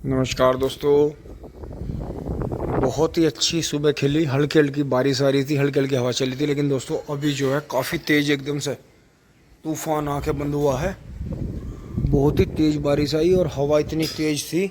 नमस्कार दोस्तों। बहुत ही अच्छी सुबह खिली, हल्की हल्की बारिश आ रही थी, हल्की हल्की हवा चली थी, लेकिन दोस्तों अभी जो है काफ़ी तेज़ एकदम से तूफान आके बंद हुआ है। बहुत ही तेज़ बारिश आई और हवा इतनी तेज़ थी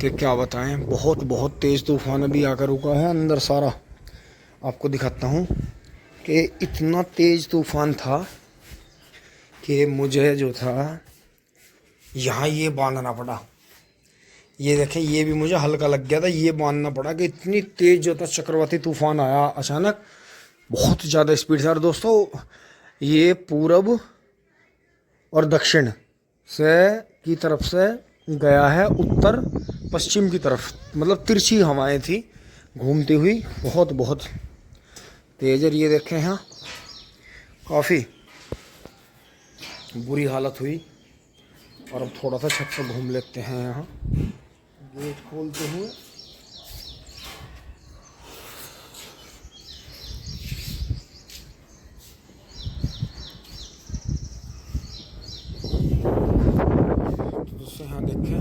कि क्या बताएं। बहुत बहुत तेज़ तूफान अभी आकर रुका है। अंदर सारा आपको दिखाता हूँ कि इतना तेज़ तूफान था कि मुझे जो था यहाँ ये बांधना पड़ा। ये देखें, ये भी मुझे हल्का लग गया था, ये बांधना पड़ा कि इतनी तेज जो था चक्रवाती तूफान आया अचानक, बहुत ज़्यादा स्पीड से। और दोस्तों ये पूरब और दक्षिण से की तरफ से गया है उत्तर पश्चिम की तरफ, मतलब तिरछी हवाएं थी घूमती हुई, बहुत बहुत तेज। और ये देखें यहाँ काफ़ी बुरी हालत हुई। और अब थोड़ा सा छत से घूम लेते हैं, यहाँ गेट खोलते हुए। तो दोस्तों यहाँ देखें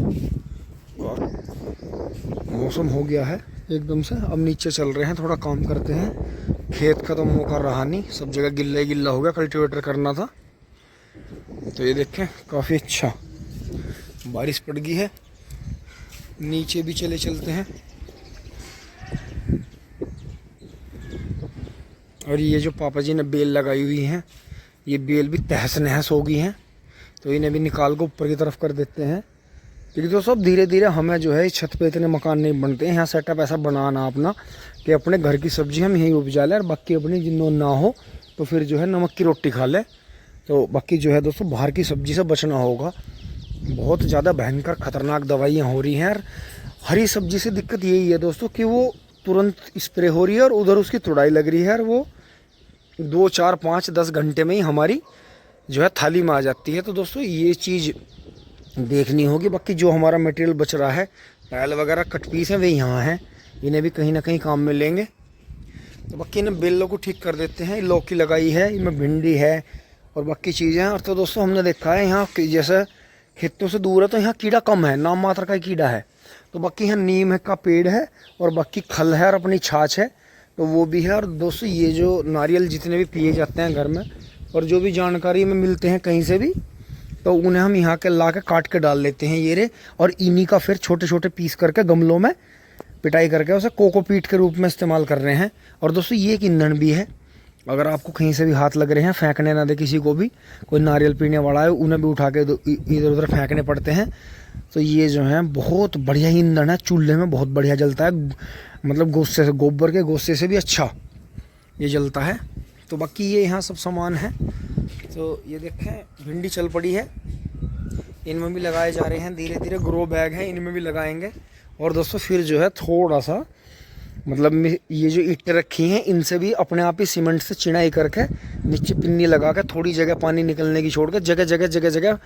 मौसम हो गया है एकदम से। अब नीचे चल रहे हैं, थोड़ा काम करते हैं। खेत का तो मौका रहा नहीं, सब जगह गिल्ला ही गिल्ला हो गया, कल्टीवेटर करना था। तो ये देखें काफ़ी अच्छा बारिश पड़ गई है। नीचे भी चलते हैं। और ये जो पापा जी ने बेल लगाई हुई हैं, ये बेल भी तहस नहस हो गई हैं, तो इन्हें भी निकाल को ऊपर की तरफ कर देते हैं। क्योंकि दोस्तों धीरे धीरे हमें जो है इस छत पे इतने मकान नहीं बनते हैं, यहाँ सेटअप ऐसा बनाना अपना कि अपने घर की सब्जी हम यहीं उपजा लें, और बाकी अपनी जिन्हों ना हो तो फिर जो है नमक की रोटी खा लें। तो बाकी जो है दोस्तों बाहर की सब्जी से बचना होगा। बहुत ज़्यादा भयंकर ख़तरनाक दवाइयाँ हो रही हैं। और हरी सब्जी से दिक्कत यही है दोस्तों कि वो तुरंत स्प्रे हो रही है और उधर उसकी तुड़ाई लग रही है, और वो 2, 4, 5, 10 घंटे में ही हमारी जो है थाली में आ जाती है। तो दोस्तों ये चीज़ देखनी होगी। बाकी जो हमारा मटेरियल बच रहा है, टाइल वगैरह कट पीस है, वे यहाँ हैं, इन्हें भी कहीं ना कहीं काम में लेंगे। तो बाकी इन्हें बेलों को ठीक कर देते हैं। लौकी लगाई है, इनमें भिंडी है और बाकी चीज़ें हैं। और तो दोस्तों हमने देखा है यहाँ जैसे खेतों से दूर है तो यहाँ कीड़ा कम है, नाम मात्र का कीड़ा है। तो बाकी यहाँ नीम का पेड़ है और बाकी खल है और अपनी छाछ है, तो वो भी है। और दोस्तों ये जो नारियल जितने भी पिए जाते हैं घर में, और जो भी जानकारी में मिलते हैं कहीं से भी, तो उन्हें हम यहाँ के ला के काट के डाल लेते हैं ये रे। और इन्हीं का फिर छोटे छोटे पीस करके गमलों में पिटाई करके उसे कोकोपीट के रूप में इस्तेमाल कर रहे हैं। और दोस्तों ये एक ईंधन भी है। अगर आपको कहीं से भी हाथ लग रहे हैं, फेंकने ना दे किसी को भी। कोई नारियल पीने वाला है, उन्हें भी उठा के इधर उधर फेंकने पड़ते हैं। तो ये जो है बहुत बढ़िया ईंधन है, चूल्हे में बहुत बढ़िया जलता है, मतलब गोश्ते से, गोबर के गोश्ते से भी अच्छा ये जलता है। तो बाकी ये यहाँ सब सामान है। तो ये देखें भिंडी चल पड़ी है, इनमें भी लगाए जा रहे हैं धीरे धीरे। ग्रो बैग है, इनमें भी लगाएंगे। और दोस्तों फिर जो है थोड़ा सा मतलब ये जो ईंटें रखी हैं, इनसे भी अपने आप ही सीमेंट से चिनाई करके नीचे पिन्नी लगा के थोड़ी जगह पानी निकलने की छोड़ के जगह जगह जगह जगह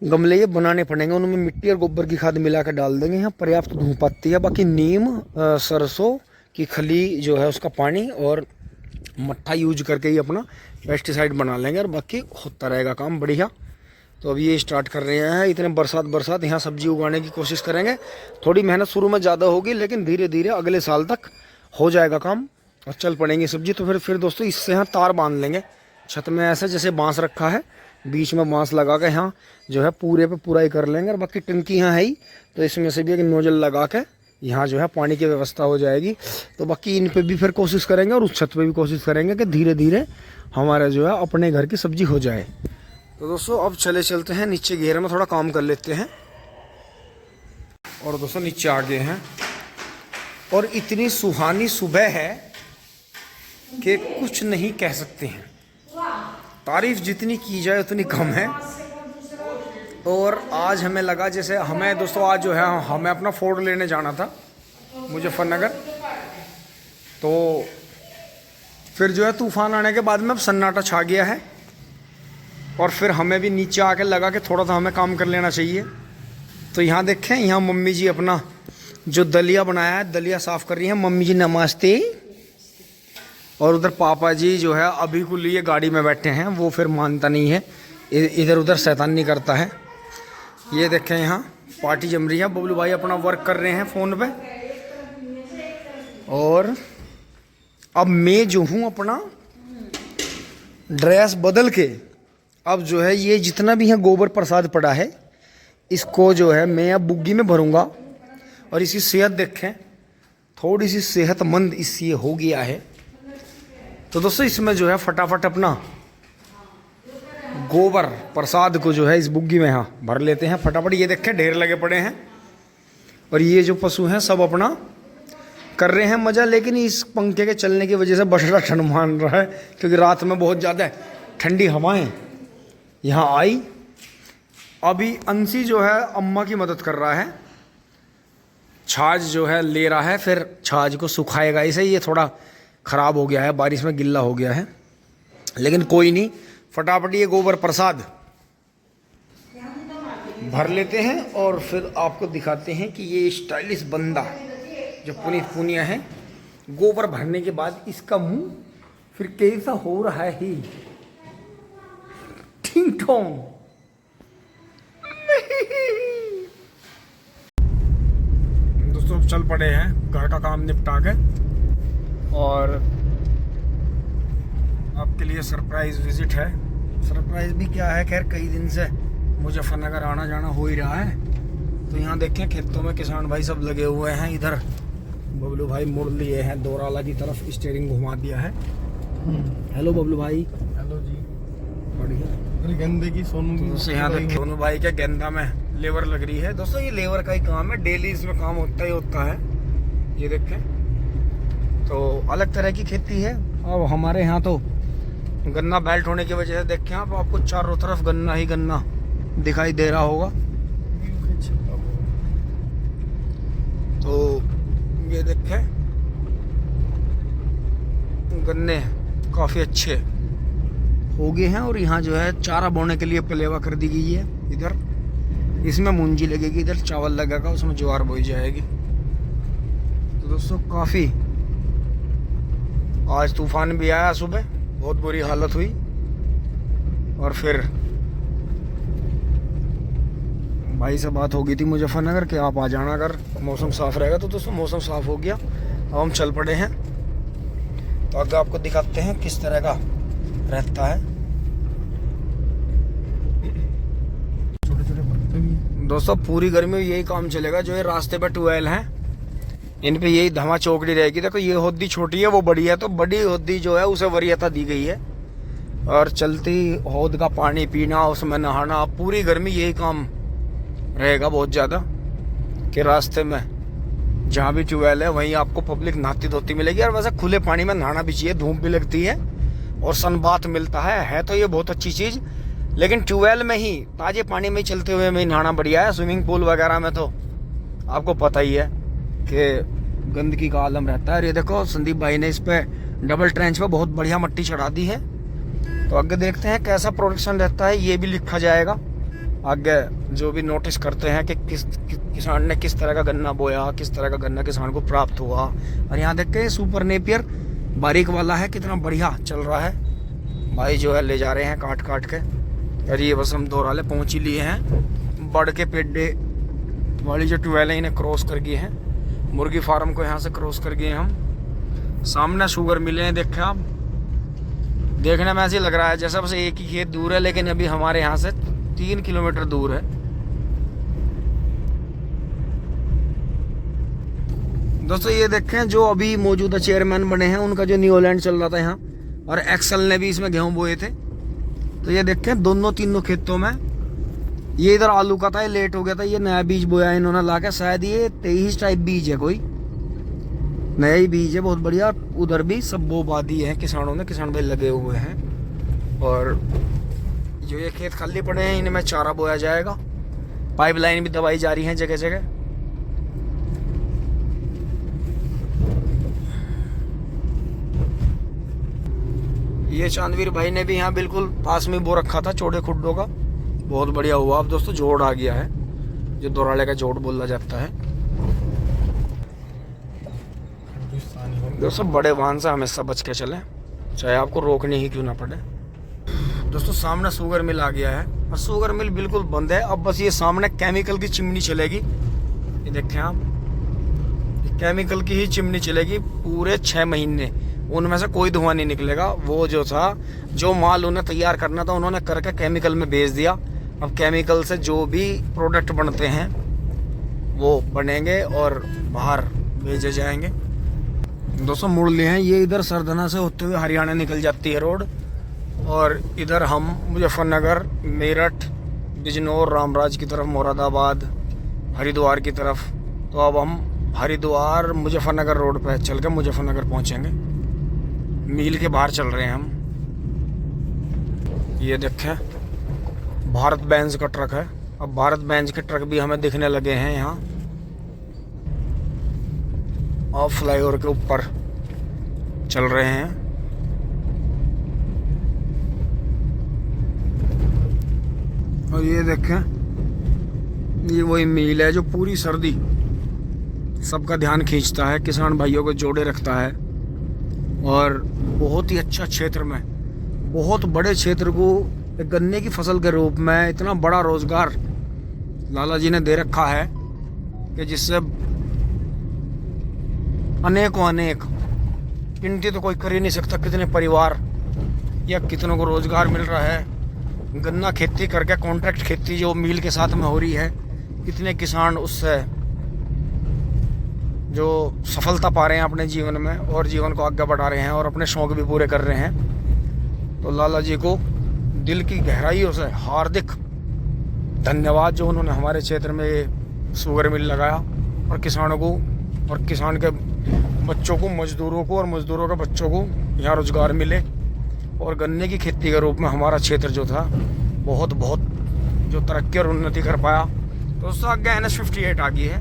गमले ये बनाने पड़ेंगे। उनमें मिट्टी और गोबर की खाद मिला कर डाल देंगे। यहाँ पर्याप्त धूप आती है। बाकी नीम, सरसों की खली जो है उसका पानी और मट्ठा यूज करके ही अपना पेस्टिसाइड बना लेंगे, और बाकी होता रहेगा काम बढ़िया। तो अभी ये स्टार्ट कर रहे हैं। इतने बरसात यहाँ सब्जी उगाने की कोशिश करेंगे। थोड़ी मेहनत शुरू में ज़्यादा होगी, लेकिन धीरे धीरे अगले साल तक हो जाएगा काम और चल पड़ेंगी सब्जी। तो फिर दोस्तों इससे यहाँ तार बांध लेंगे छत में, ऐसे जैसे बांस रखा है, बीच में बांस लगा के यहाँ जो है पूरे पे पूरा ही कर लेंगे। और बाकी टंकी यहाँ है ही, तो इसमें से भी एक नोजल लगा के यहाँ जो है पानी की व्यवस्था हो जाएगी। तो बाकी इन पे भी फिर कोशिश करेंगे और उस छत पे भी कोशिश करेंगे कि धीरे धीरे हमारा जो है अपने घर की सब्जी हो जाए। तो दोस्तों अब चलते हैं नीचे, घेरे में थोड़ा काम कर लेते हैं। और दोस्तों नीचे आ गए हैं और इतनी सुहानी सुबह है कि कुछ नहीं कह सकते हैं। तारीफ जितनी की जाए उतनी कम है। और आज हमें लगा जैसे हमें दोस्तों आज जो है हमें अपना फोर्ड लेने जाना था मुजफ्फरनगर। तो फिर जो है तूफान आने के बाद में अब सन्नाटा छा गया है, और फिर हमें भी नीचे आके लगा कि थोड़ा सा हमें काम कर लेना चाहिए। तो यहाँ देखें, यहाँ मम्मी जी अपना जो दलिया बनाया है, दलिया साफ़ कर रही हैं। मम्मी जी नमस्ते। और उधर पापा जी जो है अभी को लिए गाड़ी में बैठे हैं, वो फिर मानता नहीं है, इधर उधर शैतानी करता है। ये देखें यहाँ पार्टी जम रही है। बबलू भाई अपना वर्क कर रहे हैं फ़ोन पे। और अब मैं जो हूँ अपना ड्रेस बदल के, अब जो है ये जितना भी है गोबर प्रसाद पड़ा है, इसको जो है मैं अब बुग्गी में भरूंगा। और इसकी सेहत देखें, थोड़ी सी सेहतमंद इससे हो गया है। तो दोस्तों इसमें जो है फटाफट अपना गोबर प्रसाद को जो है इस बुग्गी में यहाँ भर लेते हैं फटाफट। ये देखें ढेर लगे पड़े हैं और ये जो पशु हैं सब अपना कर रहे हैं मज़ा। लेकिन इस पंखे के चलने की वजह से बड़ा ठंड मान रहा है, क्योंकि रात में बहुत ज़्यादा ठंडी हवाएं यहाँ आई। अभी अंशी जो है अम्मा की मदद कर रहा है, छाछ जो है ले रहा है, फिर छाछ को सुखाएगा। इसे ये थोड़ा ख़राब हो गया है, बारिश में गिल्ला हो गया है, लेकिन कोई नहीं, फटाफट ये गोबर प्रसाद भर लेते हैं। और फिर आपको दिखाते हैं कि ये स्टाइलिश बंदा जो पुनीत पुनिया है, गोबर भरने के बाद इसका मुंह फिर कैसा हो रहा है। ठीक ठोंग दोस्तों अब चल पड़े हैं घर का काम निपटा के, और आपके लिए सरप्राइज विजिट है। सरप्राइज भी क्या है, खैर कई दिन से मुजफ्फरनगर आना जाना हो ही रहा है। तो यहाँ देखें खेतों में किसान भाई सब लगे हुए हैं। इधर बबलू भाई मुड़ लिए हैं दोराला की तरफ, स्टीयरिंग घुमा दिया है। हेलो बबलू भाई। हेलो जी। बढ़िया। अरे गेंदे की सोनू दोस्तों यहाँ देखें सोनू भाई के गेंदा में लेबर लग रही है। दोस्तों ये लेबर का ही काम है, डेली इसमें काम होता ही होता है। ये देखें तो अलग तरह की खेती है। और हमारे यहाँ तो गन्ना बेल्ट होने की वजह से देखें आप, आपको चारों तरफ गन्ना ही गन्ना दिखाई दे रहा होगा। तो ये देखें गन्ने काफ़ी अच्छे हो गए हैं। और यहाँ जो है चारा बोने के लिए पलेवा कर दी गई है। इधर इसमें मूंजी लगेगी, इधर चावल लगेगा, उसमें ज्वार बोई जाएगी। तो दोस्तों काफ़ी आज तूफान भी आया सुबह, बहुत बुरी हालत हुई। और फिर भाई से बात हो गई थी मुजफ्फरनगर कि आप आ जाना अगर मौसम साफ़ रहेगा। तो दोस्तों मौसम साफ़ हो गया, अब हम चल पड़े हैं। तो आगे आपको दिखाते हैं किस तरह का रहता है। छोटे छोटे पत्ते भी। दोस्तों पूरी गर्मी में यही काम चलेगा। जो ये रास्ते पे ट्यूबवेल हैं, इन पे यही धमा चौकड़ी रहेगी। देखो ये होदी छोटी है, वो बड़ी है, तो बड़ी होदी जो है उसे वरीयता दी गई है। और चलती होद का पानी पीना, उसमें नहाना, पूरी गर्मी यही काम रहेगा बहुत ज़्यादा। कि रास्ते में जहाँ भी ट्यूबवेल है वहीं आपको पब्लिक नहाती धोती मिलेगी। और वैसे खुले पानी में नहाना भी चाहिए, धूप भी लगती है और सनबाथ मिलता है तो ये बहुत अच्छी चीज़। लेकिन ट्यूबवेल में ही ताजे पानी में चलते हुए में नहाना बढ़िया है। स्विमिंग पूल वगैरह में तो आपको पता ही है कि गंदगी का आलम रहता है। और ये देखो संदीप भाई ने इस पे डबल ट्रेंच पे बहुत बढ़िया मट्टी चढ़ा दी है। तो आगे देखते हैं कैसा प्रोडक्शन रहता है, ये भी लिखा जाएगा आगे। जो भी नोटिस करते हैं कि किसान ने किस तरह का गन्ना बोया, किस तरह का गन्ना किसान को प्राप्त हुआ। और यहाँ देख के सुपर नेपियर बारीक वाला है, कितना बढ़िया चल रहा है। भाई जो है ले जा रहे हैं काट काट के। और ये बस हम दोराले पहुँच ही लिए हैं। बढ़ के पेड्डे वाली जो ट्यूबवेल है इन्हें क्रॉस कर गए हैं। मुर्गी फार्म को यहाँ से क्रॉस कर गए हम। सामने शुगर मिले हैं, देखें आप। देखने में ऐसे लग रहा है जैसा बस एक ही खेत दूर है, लेकिन अभी हमारे यहाँ से 3 किलोमीटर दूर है। दोस्तों ये देखें जो अभी मौजूदा चेयरमैन बने हैं उनका जो न्यूलैंड चल रहा था यहाँ, और एक्सल ने भी इसमें गेहूं बोए थे। तो ये देखें दोनों तीनों खेतों में, ये इधर आलू का था, ये लेट हो गया था, ये नया बीज बोया इन्होंने ला के। शायद ये 23 टाइप बीज है, कोई नया ही बीज है, बहुत बढ़िया। उधर भी सब बो बा दिए हैं किसानों ने, किसान भाई लगे हुए हैं। और जो ये खेत खाली पड़े हैं इनमें चारा बोया जाएगा। पाइपलाइन भी दबाई जा रही है जगह जगह। ये चांदवीर भाई ने भी यहाँ बिल्कुल पास में बो रखा था चौड़े खुड्डों का, बहुत बढ़िया हुआ। अब दोस्तों जोड़ आ गया है, जो दोराले का जोड़ बोला जाता है। दोस्तों बड़े वाहन से हमेशा बच के चलें, चाहे आपको रोकने ही क्यों ना पड़े। दोस्तों सामने शुगर मिल आ गया है, और शुगर मिल बिल्कुल बंद है। अब बस ये सामने केमिकल की चिमनी चलेगी, ये देखें आप, केमिकल की ही चिमनी चलेगी पूरे 6 महीने। उनमें से कोई धुआं नहीं निकलेगा। वो जो था, जो माल उन्हें तैयार करना था उन्होंने करके केमिकल में बेच दिया। अब केमिकल से जो भी प्रोडक्ट बनते हैं वो बनेंगे और बाहर भेजे जाएंगे। दोस्तों मुड़ लिए हैं, ये इधर सरदना से होते हुए हरियाणा निकल जाती है रोड, और इधर हम मुजफ्फरनगर, मेरठ, बिजनौर, रामराज की तरफ, मुरादाबाद, हरिद्वार की तरफ। तो अब हम हरिद्वार मुजफ्फरनगर रोड पे चल के मुजफ्फरनगर पहुंचेंगे। मील के बाहर चल रहे हैं हम। ये देखें भारत बेंज का ट्रक है। अब भारत बेंज के ट्रक भी हमें दिखने लगे हैं यहाँ, और फ्लाईओवर के ऊपर चल रहे हैं। और ये देखें, ये वही मील है जो पूरी सर्दी सबका ध्यान खींचता है, किसान भाइयों को जोड़े रखता है। और बहुत ही अच्छा क्षेत्र में, बहुत बड़े क्षेत्र को एक गन्ने की फसल के रूप में इतना बड़ा रोजगार लाला जी ने दे रखा है कि जिससे अनेक गिनती तो कोई कर ही नहीं सकता कितने परिवार या कितनों को रोजगार मिल रहा है। गन्ना खेती करके, कॉन्ट्रैक्ट खेती जो मील के साथ में हो रही है, कितने किसान उससे जो सफलता पा रहे हैं अपने जीवन में और जीवन को आगे बढ़ा रहे हैं और अपने शौक भी पूरे कर रहे हैं। तो लाला जी को दिल की गहराइयों से हार्दिक धन्यवाद जो उन्होंने हमारे क्षेत्र में ये शुगर मिल लगाया और किसानों को और किसान के बच्चों को, मजदूरों को और मजदूरों के बच्चों को यहाँ रोजगार मिले। और गन्ने की खेती के रूप में हमारा क्षेत्र जो था बहुत जो तरक्की और उन्नति कर पाया। तो उससे आगे NH58 आ गई है,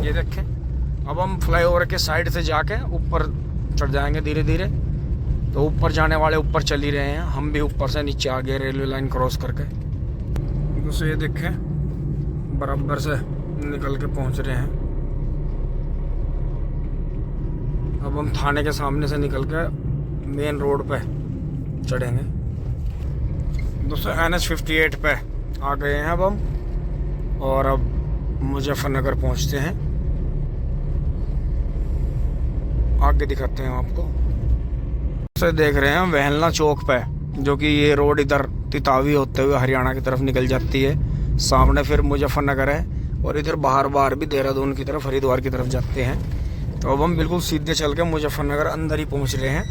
ये देखें। अब हम फ्लाईओवर के साइड से जाके ऊपर चढ़ जाएंगे धीरे धीरे। तो ऊपर जाने वाले ऊपर चल ही रहे हैं, हम भी ऊपर से नीचे आ गए रेलवे लाइन क्रॉस करके। तो ये देखें बराबर से निकल के पहुंच रहे हैं। अब हम थाने के सामने से निकल के मेन रोड पे चढ़ेंगे। दोस्तों NH58 पे आ गए हैं अब हम, और अब मुजफ्फरनगर पहुंचते हैं। आगे दिखाते हैं आपको। से देख रहे हैं वेहलना चौक पे, जो कि ये रोड इधर तितावी होते हुए हरियाणा की तरफ निकल जाती है। सामने फिर मुजफ्फरनगर है, और इधर बाहर भी देहरादून की तरफ, हरिद्वार की तरफ जाते हैं। तो अब हम बिल्कुल सीधे चल के मुजफ्फरनगर अंदर ही पहुंच रहे हैं।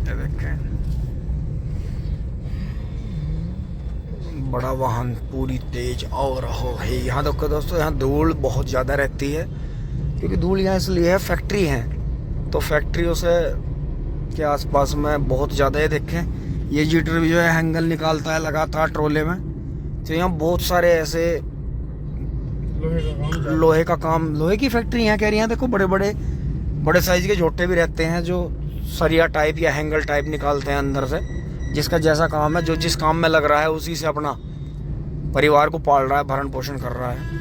ये देखें बड़ा वाहन पूरी तेज आ रहा है। यहाँ देखो दोस्तों, यहाँ धूल बहुत ज़्यादा रहती है, क्योंकि धूल यहाँ इसलिए है, फैक्ट्री है। तो फैक्ट्रियों से के आसपास में बहुत ज़्यादा है। देखें ये जीटर भी जो है हैंगल निकालता है लगातार ट्रोले में। तो यहाँ बहुत सारे ऐसे लोहे का काम, लोहे की फैक्ट्री यहाँ कह रही है। देखो बड़े साइज के झोटे भी रहते हैं जो सरिया टाइप या हैंगल टाइप निकालते हैं अंदर से। जिसका जैसा काम है, जो जिस काम में लग रहा है उसी से अपना परिवार को पाल रहा है, भरण पोषण कर रहा है।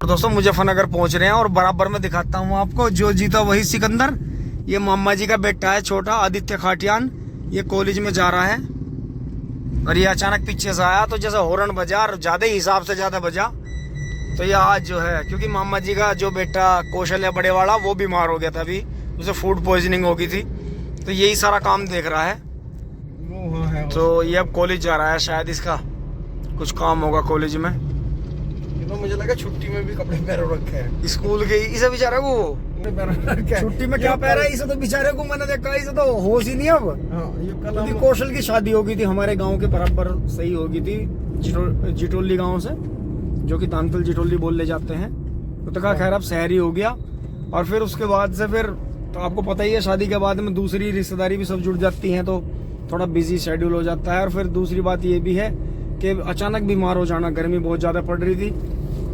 और दोस्तों मुजफ्फरनगर पहुंच रहे हैं, और बराबर में दिखाता हूँ आपको, जो जीता वही सिकंदर। ये मामा जी का बेटा है छोटा, आदित्य खाटियान। ये कॉलेज में जा रहा है, और ये अचानक पीछे से आया, तो जैसे हॉर्न बजा, ज्यादा ही हिसाब से ज्यादा बजा। तो ये आज जो है, क्योंकि मामा जी का जो बेटा कौशल है बड़े वाला, वो बीमार हो गया था अभी, उसे फूड पॉइजनिंग हो गई थी। तो यही सारा काम देख रहा है। तो ये अब कॉलेज जा रहा है, शायद इसका कुछ काम होगा कॉलेज में। तो मुझे लगा छुट्टी में भी कपड़े पहन रखे हैं स्कूल के। इसे बेचारे को छुट्टी में क्या पहना है, इसे तो बेचारे को मैंने देखा, इसे तो होश ही नहीं अब। क्योंकि कौशल की शादी हो गई थी हमारे गांव के बराबर, सही हो गई थी जिटोली गांव से, जो कि तानतल जिटोली बोलने जाते हैं। तो कहा खैर अब शहरी हो गया। और फिर उसके बाद से फिर तो आपको पता ही है, शादी के बाद में दूसरी रिश्तेदारी भी सब जुड़ जाती हैं, तो थोड़ा बिजी शेड्यूल हो जाता है। और फिर दूसरी बात ये भी है कि अचानक बीमार हो जाना, गर्मी बहुत ज़्यादा पड़ रही थी,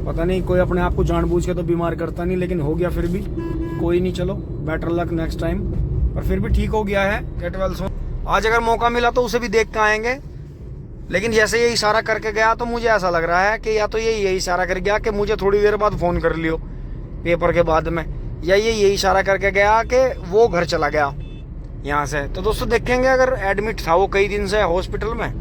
पता नहीं कोई अपने आप को जानबूझ के तो बीमार करता नहीं, लेकिन हो गया। फिर भी कोई नहीं, चलो बेटर लक नेक्स्ट टाइम। और फिर भी ठीक हो गया है, गेट वेल सून। आज अगर मौका मिला तो उसे भी देख के आएंगे। लेकिन जैसे ये इशारा करके गया, तो मुझे ऐसा लग रहा है कि या तो ये इशारा कर गया कि मुझे थोड़ी देर बाद फ़ोन कर लियो पेपर के बाद में, या ये इशारा करके गया कि वो घर चला गया। यहाँ से। तो दोस्तों देखेंगे, अगर एडमिट था वो कई दिन से हॉस्पिटल में,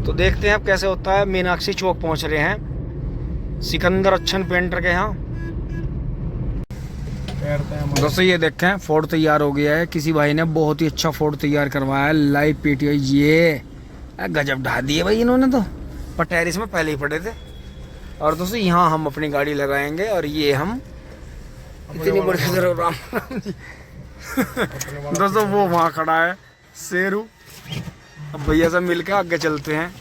तो देखते हैं अब कैसे होता है। मीनाक्षी चौक पहुँच रहे हैं सिकंदर अच्छन पेंटर के यहाँ। दोस्तों ये देखें, फोर्ड तैयार हो गया है। किसी भाई ने बहुत ही अच्छा फोर्ड तैयार करवाया है, लाइव पीटीआई। ये गजब ढा दिए भाई इन्होंने तो, पर टेरिस में पहले ही पड़े थे। और दोस्तों यहाँ हम अपनी गाड़ी लगाएंगे, और ये हम इतनी बड़ी राम जी दोस्तों वो वहाँ खड़ा है शेरू। अब भैया से मिलकर आगे चलते हैं।